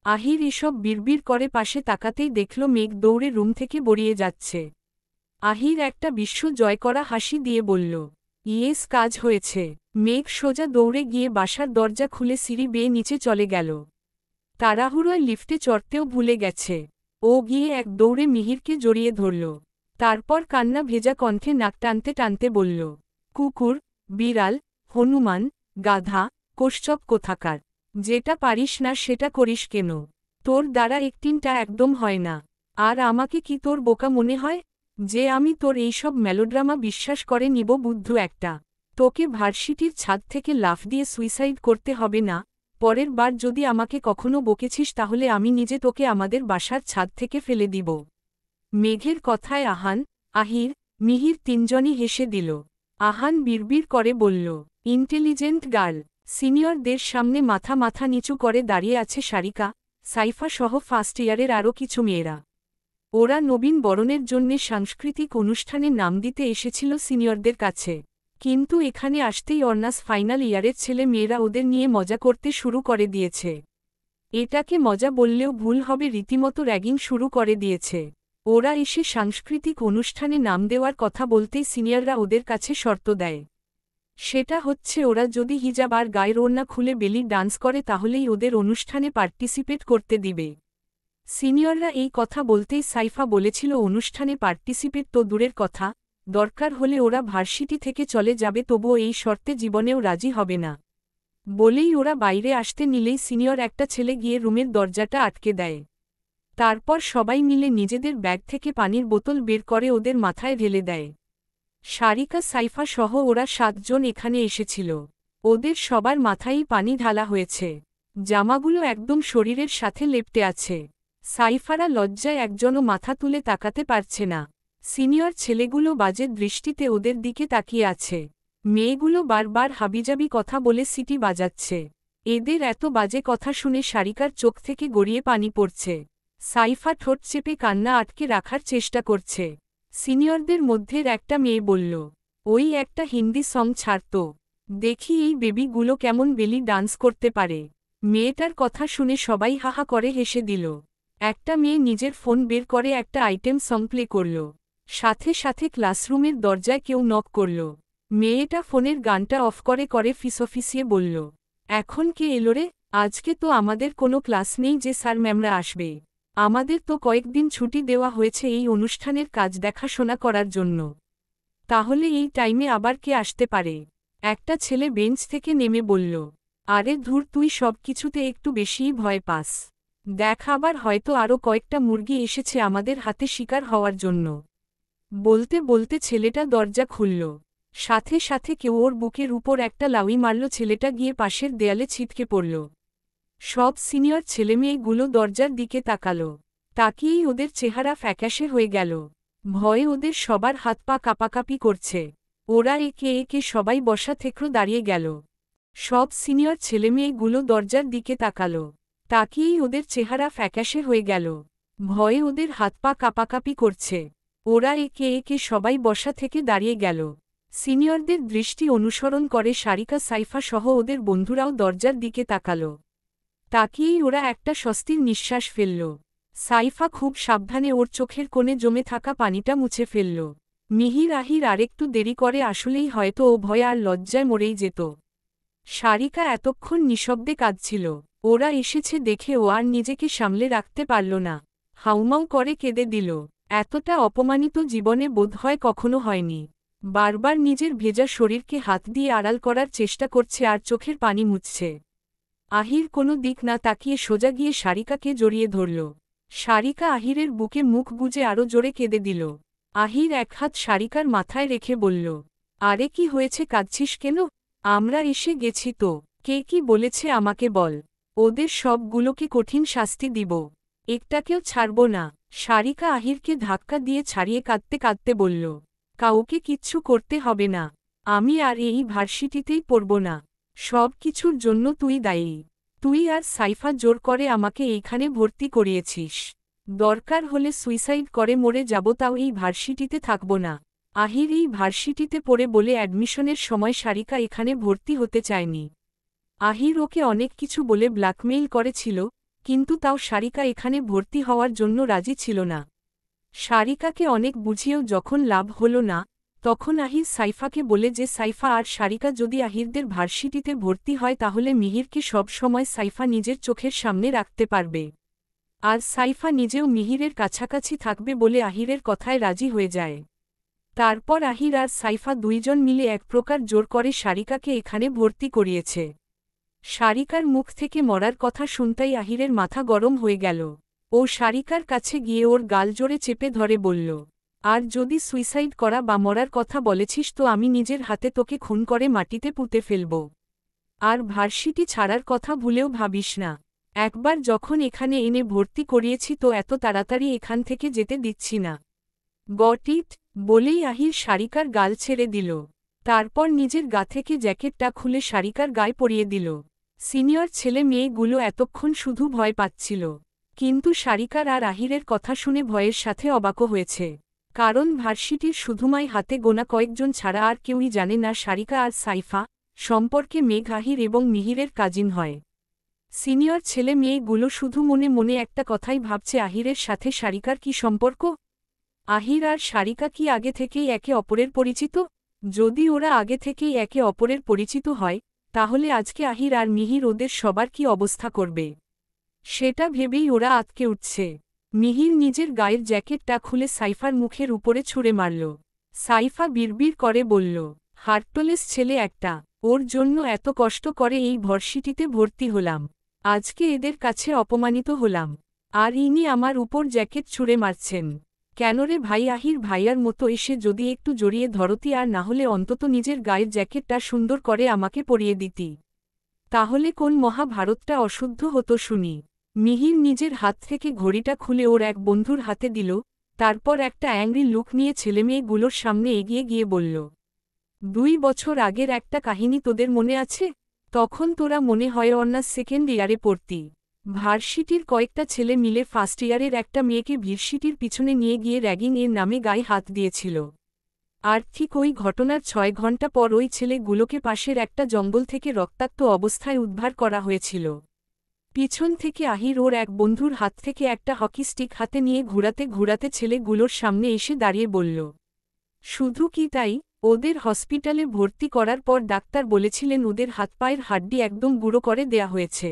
আহির এসব বিড়বিড় করে পাশে তাকাতেই দেখল মেঘ দৌড়ে রুম থেকে বেরিয়ে যাচ্ছে। আহির একটা বিশ্ব জয় করা হাসি দিয়ে বলল, ইয়েস, কাজ হয়েছে। মেঘ সোজা দৌড়ে গিয়ে বাসার দরজা খুলে সিঁড়ি বেয়ে নিচে চলে গেল। তাড়াহুড়োয় লিফটে চড়তেও ভুলে গেছে। ও গিয়ে এক দৌড়ে মিহিরকে জড়িয়ে ধরল। তারপর কান্না ভেজা কণ্ঠে নাক টানতে টানতে বলল, কুকুর, বিড়াল, হনুমান, গাধা, কোষ্ঠপ কোথাকার, যেটা পারিস না সেটা করিস কেন? তোর দ্বারা একটিনটা একদম হয় না। আর আমাকে কি তোর বোকা মনে হয় যে আমি তোর এইসব মেলোড্রামা বিশ্বাস করে নিব? বুদ্ধু একটা। তোকে ভার্সিটির ছাদ থেকে লাফ দিয়ে সুইসাইড করতে হবে না। পরের বার যদি আমাকে কখনো বকেছিস তাহলে আমি নিজে তোকে আমাদের বাসার ছাদ থেকে ফেলে দিব। মেঘের কথায় আহান, আহির, মিহির তিনজনই হেসে দিল। আহান বিড়বিড় করে বলল, ইন্টেলিজেন্ট গার্ল। সিনিয়রদের সামনে মাথা মাথা নিচু করে দাঁড়িয়ে আছে সারিকা, সাইফা সহ ফার্স্ট ইয়ারের আরও কিছু মেয়েরা। ওরা নবীন বরণের জন্যে সাংস্কৃতিক অনুষ্ঠানে নাম দিতে এসেছিল সিনিয়রদের কাছে। কিন্তু এখানে আসতেই অনার্স ফাইনাল ইয়ারের ছেলে মেয়েরা ওদের নিয়ে মজা করতে শুরু করে দিয়েছে। এটাকে মজা বললেও ভুল হবে, রীতিমতো র্যাগিং শুরু করে দিয়েছে। ওরা এসে সাংস্কৃতিক অনুষ্ঠানে নাম দেওয়ার কথা বলতেই সিনিয়ররা ওদের কাছে শর্ত দেয়। সেটা হচ্ছে ওরা যদি হিজাব আর গায়ের ওড়না খুলে বেলি ডান্স করে তাহলেই ওদের অনুষ্ঠানে পার্টিসিপেট করতে দিবে। সিনিয়ররা এই কথা বলতেই সাইফা বলেছিল, অনুষ্ঠানে পার্টিসিপেট তো দূরের কথা, দরকার হলে ওরা ভার্সিটি থেকে চলে যাবে, তবুও এই শর্তে জীবনেও রাজি হবে না। বলেই ওরা বাইরে আসতে নিলেই সিনিয়র একটা ছেলে গিয়ে রুমের দরজাটা আটকে দেয়। তারপর সবাই মিলে নিজেদের ব্যাগ থেকে পানির বোতল বের করে ওদের মাথায় ঢেলে দেয়। সারিকা, সাইফা সহ ওরা 7 জন এখানে এসেছিল। ওদের সবার মাথায়ই পানি ঢালা হয়েছে। জামাগুলো একদম শরীরের সাথে লেপ্টে আছে। সাইফারা লজ্জায় একজনও মাথা তুলে তাকাতে পারছে না। সিনিয়র ছেলেগুলো বাজে দৃষ্টিতে ওদের দিকে তাকিয়ে আছে। মেয়েগুলো বারবার হাবিজাবি কথা বলে সিটি বাজাচ্ছে। এদের এত বাজে কথা শুনে সারিকার চোখ থেকে গড়িয়ে পানি পড়ছে। সাইফা ঠোঁট চেপে কান্না আটকে রাখার চেষ্টা করছে। সিনিয়রদের মধ্যের একটা মেয়ে বলল, ওই একটা হিন্দি সং ছাড়তো, দেখি এই বেবিগুলো কেমন বেলি ডান্স করতে পারে। মেয়েটার কথা শুনে সবাই হাহা করে হেসে দিল। একটা মেয়ে নিজের ফোন বের করে একটা আইটেম সং প্লে করল। সাথে সাথে ক্লাসরুমের দরজায় কেউ নক করল। মেয়েটা ফোনের গানটা অফ করে ফিসফিসিয়ে বলল, এখন কে এলো রে? আজকে তো আমাদের কোনো ক্লাস নেই যে স্যার ম্যামরা আসবে। আমাদের তো কয়েকদিন ছুটি দেওয়া হয়েছে এই অনুষ্ঠানের কাজ দেখাশোনা করার জন্য। তাহলে এই টাইমে আবার কে আসতে পারে? একটা ছেলে বেঞ্চ থেকে নেমে বলল, আরে ধুর, তুই সব কিছুতে একটু বেশিই ভয় পাস। দেখ, আবার হয়তো আরও কয়েকটা মুরগি এসেছে আমাদের হাতে শিকার হওয়ার জন্য। বলতে বলতে ছেলেটা দরজা খুলল। সাথে সাথে কেউ ওর বুকের উপর একটা লাউই মারল। ছেলেটা গিয়ে পাশের দেয়ালে ছিটকে পড়ল। সব সিনিয়র ছেলেমেয়েগুলো দরজার দিকে তাকাল। তাকিয়েই ওদের চেহারা ফ্যাকাশে হয়ে গেল। ভয়ে ওদের সবার হাত পা কাঁপাকাঁপি করছে। ওরা একে একে সবাই বসা থেকড়ো দাঁড়িয়ে গেল। সব সিনিয়র ছেলেমেয়েগুলো দরজার দিকে তাকাল। তাকিয়েই ওদের চেহারা ফ্যাকাশে হয়ে গেল। ভয়ে ওদের হাত পা কাঁপাকাঁপি করছে। ওরা একে একে সবাই বসা থেকে দাঁড়িয়ে গেল। সিনিয়রদের দৃষ্টি অনুসরণ করে সারিকা সাইফা সহ ওদের বন্ধুরাও দরজার দিকে তাকাল। তাকিয়েই ওরা একটা স্বস্তির নিঃশ্বাস ফেলল। সাইফা খুব সাবধানে ওর চোখের কোণে জমে থাকা পানিটা মুছে ফেলল। মিহির আহির আরেকটু দেরি করে আসলেই হয়তো ও ভয়ে আর লজ্জায় মরেই যেত। সারিকা এতক্ষণ নিঃশব্দে কাঁদছিল। ওরা এসেছে দেখে ও আর নিজেকে সামলে রাখতে পারল না। হাউমাউ করে কেঁদে দিল। এতটা অপমানিত জীবনে বোধহয় কখনো হয়নি। বারবার নিজের ভেজা শরীরকে হাত দিয়ে আড়াল করার চেষ্টা করছে আর চোখের পানি মুছছে। আহির কোনো দিক না তাকিয়ে সোজা গিয়ে সারিকাকে জড়িয়ে ধরল। সারিকা আহিরের বুকে মুখ গুজে আরও জোরে কেঁদে দিল। আহির এক হাত সারিকার মাথায় রেখে বলল, আরে কি হয়েছে, কাঁদছিস কেন? আমরা এসে গেছি তো। কে কি বলেছে আমাকে বল। ওদের সবগুলোকে কঠিন শাস্তি দিব, একটাকেও ছাড়ব না। সারিকা আহিরকে ধাক্কা দিয়ে ছাড়িয়ে কাঁদতে কাঁদতে বলল, কাউকে কিচ্ছু করতে হবে না। আমি আর এই ভার্সিটিতেই পড়ব না। সব কিছুর জন্য তুই দায়ী। তুই আর সাইফা জোর করে আমাকে এইখানে ভর্তি করিয়েছিস। দরকার হলে সুইসাইড করে মরে যাব, তাও এই ভার্সিটিতে থাকব না। আহির এই ভার্সিটিতে পড়ে বলে অ্যাডমিশনের সময় সারিকা এখানে ভর্তি হতে চায়নি। আহির ওকে অনেক কিছু বলে ব্ল্যাকমেইল করেছিল, কিন্তু তাও সারিকা এখানে ভর্তি হওয়ার জন্য রাজি ছিল না। সারিকাকে অনেক বুঝিয়েও যখন লাভ হলো না, তখন আহির সাইফাকে বলে যে সাইফা আর সারিকা যদি আহিরদের ভার্সিটিতে ভর্তি হয় তাহলে মিহিরকে সব সময় সাইফা নিজের চোখের সামনে রাখতে পারবে। আর সাইফা নিজেও মিহিরের কাছাকাছি থাকবে বলে আহিরের কথায় রাজি হয়ে যায়। তারপর আহির আর সাইফা দুইজন মিলে এক প্রকার জোর করে সারিকাকে এখানে ভর্তি করিয়েছে। সারিকার মুখ থেকে মরার কথা শুনতেই আহিরের মাথা গরম হয়ে গেল। ও সারিকার কাছে গিয়ে ওর গাল জোরে চেপে ধরে বলল, আর যদি সুইসাইড করা বা মরার কথা বলেছিস তো আমি নিজের হাতে তোকে খুন করে মাটিতে পুঁতে ফেলব। আর ভার্সিটি ছাড়ার কথা ভুলেও ভাবিস না। একবার যখন এখানে এনে ভর্তি করিয়েছি তো এত তাড়াতাড়ি এখান থেকে যেতে দিচ্ছি না। Got it? বলেই আহির সারিকার গাল ছেড়ে দিল। তারপর নিজের গা থেকে জ্যাকেটটা খুলে সারিকার গায়ে পরিয়ে দিল। সিনিয়র ছেলে মেয়েগুলো এতক্ষণ শুধু ভয় পাচ্ছিল, কিন্তু সারিকার আর আহিরের কথা শুনে ভয়ের সাথে অবাকও হয়েছে। কারণ ভার্সিটির শুধুমাই হাতে গোনা কয়েকজন ছাড়া আর কেউই জানে না সারিকা আর সাইফা সম্পর্কে মেঘ আহির এবং মিহিরের কাজিন হয়। সিনিয়র ছেলে মেয়েগুলো শুধু মনে মনে একটা কথাই ভাবছে, আহিরের সাথে সারিকার কি সম্পর্ক? আহির আর সারিকা কি আগে থেকেই একে অপরের পরিচিত? যদি ওরা আগে থেকেই একে অপরের পরিচিত হয়, তাহলে আজকে আহির আর মিহির ওদের সবার কি অবস্থা করবে, সেটা ভেবেই ওরা আঁতকে উঠছে। মিহির নিজের গায়ের জ্যাকেটটা খুলে সাইফার মুখের উপরে ছুঁড়ে মারল। সাইফা বিড়বিড় করে বলল, হার্টলেস ছেলে একটা, ওর জন্য এত কষ্ট করে এই ভার্সিটিতে ভর্তি হলাম, আজকে এদের কাছে অপমানিত হলাম, আর ইনি আমার উপর জ্যাকেট ছুঁড়ে মারছেন কেন রে ভাই? আহির ভাইয়ার মতো এসে যদি একটু জড়িয়ে ধরতি, আর না হলে অন্তত নিজের গায়ের জ্যাকেটটা সুন্দর করে আমাকে পরিয়ে দিতি, তাহলে কোন মহাভারতটা অশুদ্ধ হতো শুনি। মিহির নিজের হাত থেকে ঘড়িটা খুলে ওর এক বন্ধুর হাতে দিল, তারপর একটা অ্যাংরি লুক নিয়ে ছেলেমেয়েগুলোর সামনে এগিয়ে গিয়ে বলল, 2 বছর আগের একটা কাহিনী তোদের মনে আছে? তখন তোরা মনে হয় অনার্স সেকেন্ড ইয়ারে পড়তি। ভার্সিটির কয়েকটা ছেলে মিলে ফার্স্ট ইয়ারের একটা মেয়েকে ভার্সিটির পিছনে নিয়ে গিয়ে র্যাগিং এর নামে গায়ে হাত দিয়েছিল। আর ঠিক ওই ঘটনার 6 ঘন্টা পর ওই ছেলেগুলোকে পাশের একটা জঙ্গল থেকে রক্তাক্ত অবস্থায় উদ্ধার করা হয়েছিল। পিছন থেকে আহির ওর এক বন্ধুর হাত থেকে একটা হকি স্টিক হাতে নিয়ে ঘুরাতে ঘুরাতে ছেলেগুলোর সামনে এসে দাঁড়িয়ে বলল, শুধু কি তাই, ওদের হসপিটালে ভর্তি করার পর ডাক্তার বলেছিলেন ওদের হাতপায়ের হাড্ডি একদম গুঁড়ো করে দেয়া হয়েছে,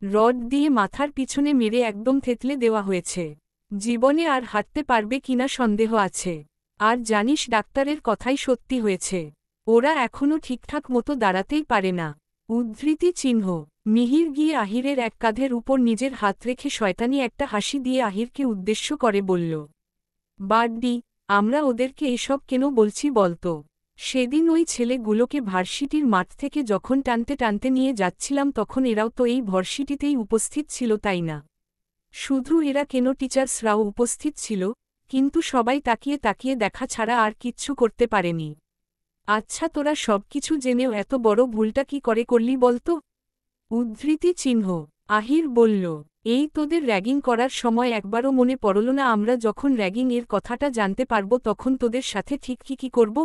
রড দিয়ে মাথার পিছনে মেরে একদম থেতলে দেওয়া হয়েছে। জীবনে আর হাঁটতে পারবে কিনা সন্দেহ আছে। আর জানিস, ডাক্তারের কথাই সত্যি হয়েছে, ওরা এখনও ঠিকঠাক মতো দাঁড়াতেই পারে না। উদ্ধৃতি চিহ্ন। মিহির গিয়ে আহিরের এক কাঁধের উপর নিজের হাত রেখে শয়তানি একটা হাসি দিয়ে আহিরকে উদ্দেশ্য করে বলল, বাড্ডি, আমরা ওদেরকে এসব কেন বলছি বলতো? সেদিন ওই ছেলেগুলোকে ভার্সিটির মাঠ থেকে যখন টানতে টানতে নিয়ে যাচ্ছিলাম তখন এরাও তো এই ভার্সিটিতেই উপস্থিত ছিল, তাই না? শুধু এরা কেন, টিচার্সরাও উপস্থিত ছিল, কিন্তু সবাই তাকিয়ে তাকিয়ে দেখা ছাড়া আর কিচ্ছু করতে পারেনি। আচ্ছা, তোরা সব কিছু জেনেও এত বড় ভুলটা কি করে করলি বলতো? উদ্ধৃতি চিহ্ন। আহির বলল, এই তোদের র্যাগিং করার সময় একবারও মনে পড়ল না আমরা যখন র্যাগিং এর কথাটা জানতে পারব তখন তোদের সাথে ঠিক কি করব?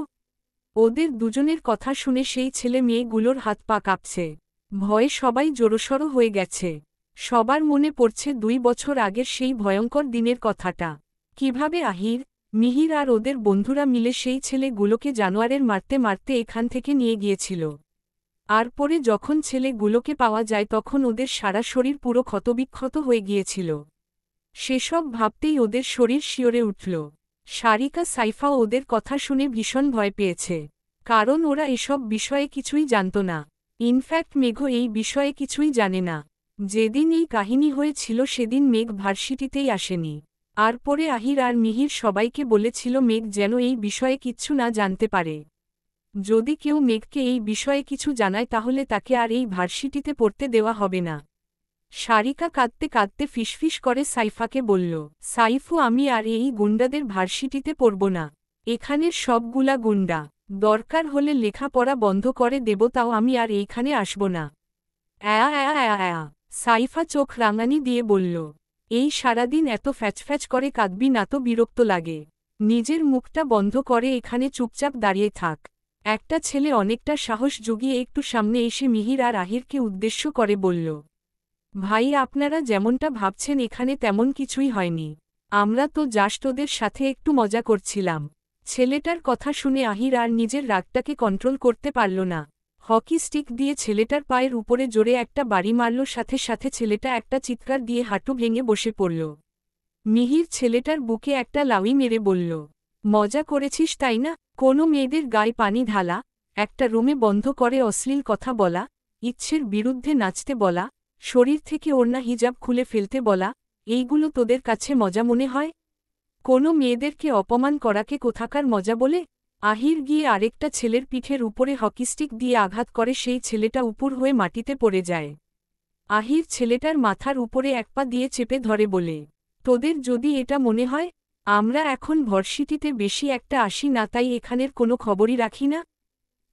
ওদের দুজনের কথা শুনে সেই ছেলে মেয়েগুলোর হাত পা কাঁপছে। ভয়ে সবাই জড়সড় হয়ে গেছে। সবার মনে পড়ছে 2 বছর আগের সেই ভয়ঙ্কর দিনের কথাটা। কিভাবে আহির, মিহির আর ওদের বন্ধুরা মিলে সেই ছেলেগুলোকে জানোয়ারের মারতে মারতে এখান থেকে নিয়ে গিয়েছিল। আর পরে যখন ছেলেগুলোকে পাওয়া যায় তখন ওদের সারা শরীর পুরো ক্ষতবিক্ষত হয়ে গিয়েছিল। সেসব ভাবতেই ওদের শরীর শিওরে উঠল। সারিকা সাইফা ওদের কথা শুনে ভীষণ ভয় পেয়েছে। কারণ ওরা এসব বিষয়ে কিছুই জানত না। ইনফ্যাক্ট মেঘ এই বিষয়ে কিছুই জানে না। যেদিন এই কাহিনী হয়েছিল সেদিন মেঘ ভার্সিটিতেই আসেনি। আর পরে আহির আর মিহির সবাইকে বলেছিল মেঘ যেন এই বিষয়ে কিচ্ছু না জানতে পারে। যদি কেউ মেঘকে এই বিষয়ে কিছু জানায় তাহলে তাকে আর এই ভার্সিটিতে পড়তে দেওয়া হবে না। সারিকা কাঁদতে কাঁদতে ফিসফিস করে সাইফাকে বলল, সাইফু আমি আর এই গুন্ডাদের ভার্সিটিতে পড়ব না। এখানের সবগুলা গুন্ডা। দরকার হলে লেখাপড়া বন্ধ করে দেব, তাও আমি আর এইখানে আসব না। সাইফা চোখ রাঙানি দিয়ে বলল, এই সারাদিন এত ফ্যাচফ্যাচ করে কাঁদবি না তো বিরক্ত লাগে। নিজের মুখটা বন্ধ করে এখানে চুপচাপ দাঁড়িয়ে থাক। একটা ছেলে অনেকটা সাহস জুগিয়ে একটু সামনে এসে মিহির আর আহিরকে উদ্দেশ্য করে বলল, ভাই আপনারা যেমনটা ভাবছেন এখানে তেমন কিছুই হয়নি। আমরা তো জাস্ট ওদের সাথে একটু মজা করছিলাম। ছেলেটার কথা শুনে আহির আর নিজের রাগটাকে কন্ট্রোল করতে পারল না। হকি স্টিক দিয়ে ছেলেটার পায়ের উপরে জোরে একটা বাড়ি মারল, সাথে সাথে ছেলেটা একটা চিৎকার দিয়ে হাঁটু ভেঙে বসে পড়ল। মিহির ছেলেটার বুকে একটা লাউই মেরে বলল, মজা করেছিস তাই না? কোনো মেয়েদের গায়ে পানি ঢালা, একটা রুমে বন্ধ করে অশ্লীল কথা বলা, ইচ্ছের বিরুদ্ধে নাচতে বলা, শরীর থেকে ওড়না হিজাব খুলে ফেলতে বলা, এইগুলো তোদের কাছে মজা মনে হয়? কোনো মেয়েদেরকে অপমান করাকে কোথাকার মজা বলে? আহির গিয়ে আরেকটা ছেলের পিঠের উপরে হকিস্টিক দিয়ে আঘাত করে, সেই ছেলেটা উপর হয়ে মাটিতে পড়ে যায়। আহির ছেলেটার মাথার উপরে এক পা দিয়ে চেপে ধরে বলে, তোদের যদি এটা মনে হয় আমরা এখন ভার্সিটিতে বেশি একটা আসি না তাই এখানের কোনো খবরই রাখি না,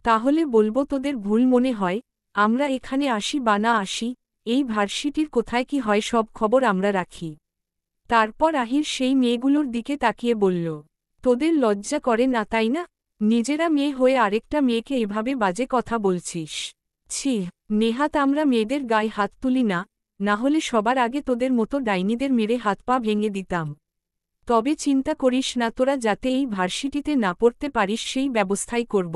তাহলে বলবো তোদের ভুল মনে হয়। আমরা এখানে আসি বা না আসি, এই ভার্সিটির কোথায় কি হয় সব খবর আমরা রাখি। তারপর আহির সেই মেয়েগুলোর দিকে তাকিয়ে বলল, তোদের লজ্জা করে না তাই না? নিজেরা মেয়ে হয়ে আরেকটা মেয়েকে এভাবে বাজে কথা বলছিস। ছি, নেহাত আমরা মেয়েদের গায়ে হাত তুলি না, না হলে সবার আগে তোদের মতো ডাইনিদের মেরে হাত পা ভেঙে দিতাম। তবে চিন্তা করিস না, তোরা যাতে এই ভার্সিটিতে না পড়তে পারিস সেই ব্যবস্থাই করব।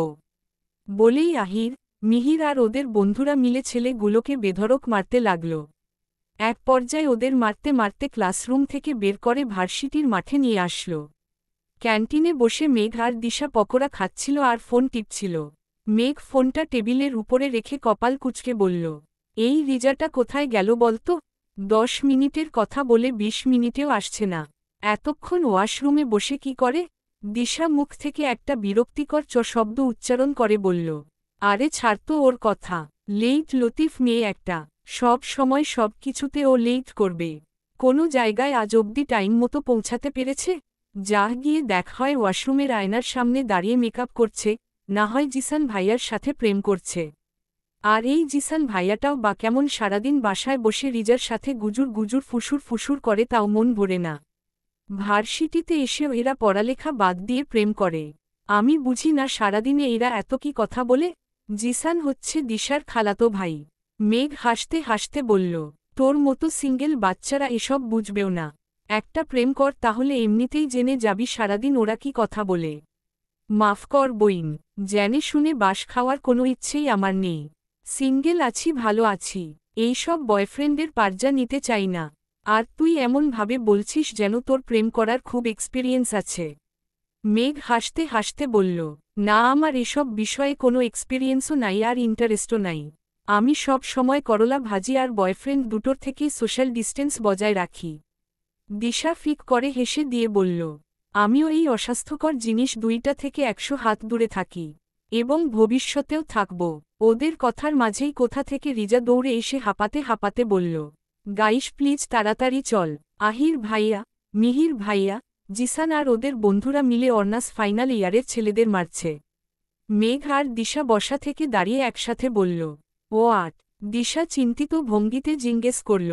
বলেই আহির, মিহির আর ওদের বন্ধুরা মিলে ছেলেগুলোকে বেধড়ক মারতে লাগল। এক পর্যায়ে ওদের মারতে মারতে ক্লাসরুম থেকে বের করে ভার্সিটির মাঠে নিয়ে আসল। ক্যান্টিনে বসে মেঘ আর দিশা পকোড়া খাচ্ছিল আর ফোন টিপছিল। মেঘ ফোনটা টেবিলের উপরে রেখে কপাল কুঁচকে বলল, এই রিজাটা কোথায় গেল বলতো? 10 মিনিটের কথা বলে 20 মিনিটেও আসছে না। এতক্ষণ ওয়াশরুমে বসে কি করে? দিশা মুখ থেকে একটা বিরক্তিকর শব্দ উচ্চারণ করে বলল, আরে ছাড় তো ওর কথা। লেইট লতিফ মেয়ে একটা, সব সময় সব কিছুতে ও লেইট করবে। কোনো জায়গায় আজ অবধি টাইম মতো পৌঁছাতে পেরেছে? যা গিয়ে দেখ, হয় ওয়াশরুমের আয়নার সামনে দাঁড়িয়ে মেকআপ করছে, না হয় জিসান ভাইয়ার সাথে প্রেম করছে। আর এই জিসান ভাইয়াটাও বা কেমন, সারাদিন বাসায় বসে রিজার সাথে গুজুর গুজুর ফুসুর ফুসুর করে, তাও মন ভরে না। ভার্সিটিতে এসেও এরা পড়ালেখা বাদ দিয়ে প্রেম করে। আমি বুঝি না সারাদিনে এরা এত কি কথা বলে। জিসান হচ্ছে দিশার খালাতো ভাই। মেঘ হাসতে হাসতে বলল, তোর মতো সিঙ্গেল বাচ্চারা এসব বুঝবেও না। একটা প্রেম কর, তাহলে এমনিতেই জেনে যাবি সারাদিন ওরা কি কথা বলে। মাফ কর বইন, জেনে শুনে বাস খাওয়ার কোনো ইচ্ছেই আমার নেই। সিঙ্গেল আছি, ভালো আছি, এইসব বয়ফ্রেন্ডের পার্জা নিতে চাই না। আর তুই এমনভাবে বলছিস যেন তোর প্রেম করার খুব এক্সপিরিয়েন্স আছে। মেঘ হাসতে হাসতে বলল, না, আমার এসব বিষয়ে কোনো এক্সপিরিয়েন্সও নাই আর ইন্টারেস্টও নাই। আমি সব সময় করলা ভাজি আর বয়ফ্রেন্ড দুটোর থেকেই সোশ্যাল ডিস্টেন্স বজায় রাখি। দিশা ফিক করে হেসে দিয়ে বলল, আমিও এই অস্বাস্থ্যকর জিনিস দুইটা থেকে 100 হাত দূরে থাকি, এবং ভবিষ্যতেও থাকব। ওদের কথার মাঝেই কোথা থেকে রিজা দৌড়ে এসে হাঁপাতে হাঁপাতে বলল, গাইস প্লিজ তাড়াতাড়ি চল। আহির ভাইয়া, মিহির ভাইয়া, জিসান আর ওদের বন্ধুরা মিলে অনার্স ফাইনাল ইয়ারের ছেলেদের মারছে। মেঘ আর দিশা বসা থেকে দাঁড়িয়ে একসাথে বলল, ও আট। দিশা চিন্তিত ভঙ্গিতে জিজ্ঞেস করল,